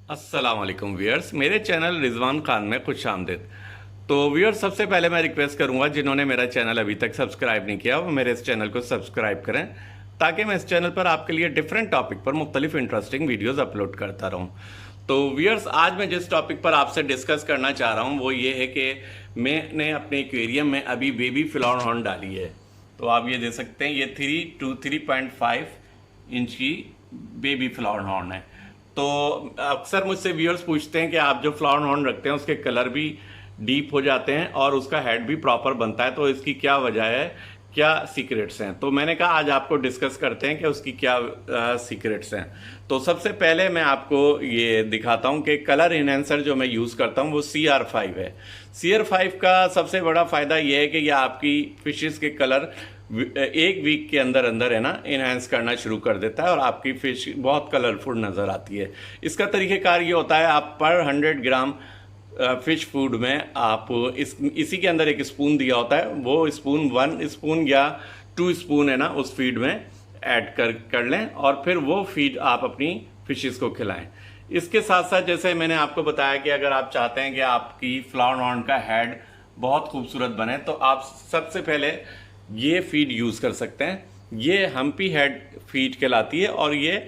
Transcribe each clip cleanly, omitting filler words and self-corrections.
अस्सलाम वालेकुम व्यूअर्स, मेरे चैनल रिजवान खान में खुश आमदीद। तो व्यूअर्स, सबसे पहले मैं रिक्वेस्ट करूंगा जिन्होंने मेरा चैनल अभी तक सब्सक्राइब नहीं किया वो मेरे इस चैनल को सब्सक्राइब करें, ताकि मैं इस चैनल पर आपके लिए डिफरेंट टॉपिक पर मुख्तलिफ इंटरेस्टिंग वीडियोस अपलोड करता रहूं। तो व्यूअर्स, आज मैं जिस टॉपिक पर आपसे डिस्कस करना चाह रहा हूं वो ये है कि मैंने अपने एक्वेरियम में अभी बेबी फ्लावर हॉर्न डाली है। तो आप ये देख सकते हैं, ये 3 to 3.5 इंच की बेबी फ्लावर हॉर्न है। तो अक्सर मुझसे व्यूअर्स पूछते हैं कि आप जो फ्लावर हॉर्न रखते हैं उसके कलर भी डीप हो जाते हैं और उसका हेड भी प्रॉपर बनता है, तो इसकी क्या वजह है, क्या सीक्रेट्स हैं। तो मैंने कहा आज आपको डिस्कस करते हैं कि उसकी क्या सीक्रेट्स हैं। तो सबसे पहले मैं आपको ये दिखाता हूं कि कलर इन्हेंसर जो मैं यूज़ करता हूं वो CR5 है। CR5 का सबसे बड़ा फ़ायदा ये है कि यह आपकी फिशेस के कलर एक वीक के अंदर अंदर है ना इन्हेंस करना शुरू कर देता है और आपकी फिश बहुत कलरफुल नज़र आती है। इसका तरीक़ेकार ये होता है, आप पर 100 ग्राम फिश फूड में आप इसी के अंदर एक स्पून दिया होता है, वो स्पून 1 स्पून या 2 स्पून है ना उस फीड में ऐड कर लें और फिर वो फीड आप अपनी फिशेस को खिलाएं। इसके साथ साथ जैसे मैंने आपको बताया कि अगर आप चाहते हैं कि आपकी फ्लावर हॉर्न का हेड बहुत खूबसूरत बने तो आप सबसे पहले ये फीड यूज़ कर सकते हैं। ये हम्पी हेड फीड कहलाती है और ये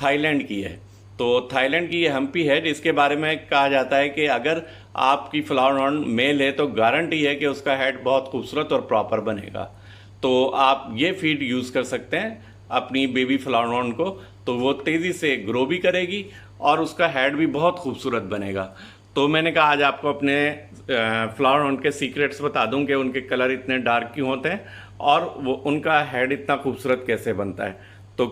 थाईलैंड की है। तो थाईलैंड की ये हम्पी हेड, इसके बारे में कहा जाता है कि अगर आपकी फ्लावर हॉर्न मेल है तो गारंटी है कि उसका हेड बहुत खूबसूरत और प्रॉपर बनेगा। तो आप ये फीड यूज़ कर सकते हैं अपनी बेबी फ्लावर हॉर्न को, तो वो तेज़ी से ग्रो भी करेगी और उसका हेड भी बहुत खूबसूरत बनेगा। तो मैंने कहा आज आपको अपने फ्लावर हॉर्न के सीक्रेट्स बता दूं कि उनके कलर इतने डार्क क्यों होते हैं और वो उनका हेड इतना खूबसूरत कैसे बनता है। तो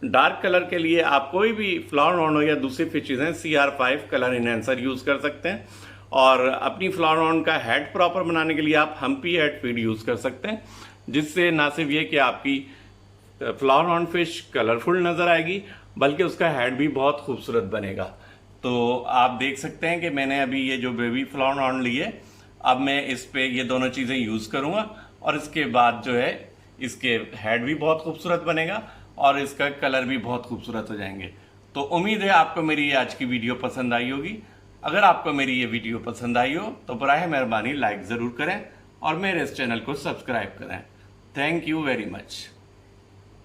डार्क कलर के लिए आप कोई भी फ्लावर हॉर्न हो या दूसरी फिशेज हैं, CR5 कलर इन्हेंसर यूज़ कर सकते हैं। और अपनी फ्लावर हॉर्न का हेड प्रॉपर बनाने के लिए आप हम्पी हेड फीड यूज़ कर सकते हैं, जिससे ना सिर्फ ये कि आपकी फ्लावर हॉर्न फिश कलरफुल नज़र आएगी बल्कि उसका हेड भी बहुत खूबसूरत बनेगा। तो आप देख सकते हैं कि मैंने अभी ये जो बेबी फ्लावर हॉर्न ली है, अब मैं इस पे ये दोनों चीज़ें यूज़ करूँगा और इसके बाद जो है इसके हेड भी बहुत खूबसूरत बनेगा और इसका कलर भी बहुत खूबसूरत हो जाएंगे। तो उम्मीद है आपको मेरी ये आज की वीडियो पसंद आई होगी। अगर आपको मेरी ये वीडियो पसंद आई हो तो बराए मेहरबानी लाइक ज़रूर करें और मेरे इस चैनल को सब्सक्राइब करें। Thank you very much.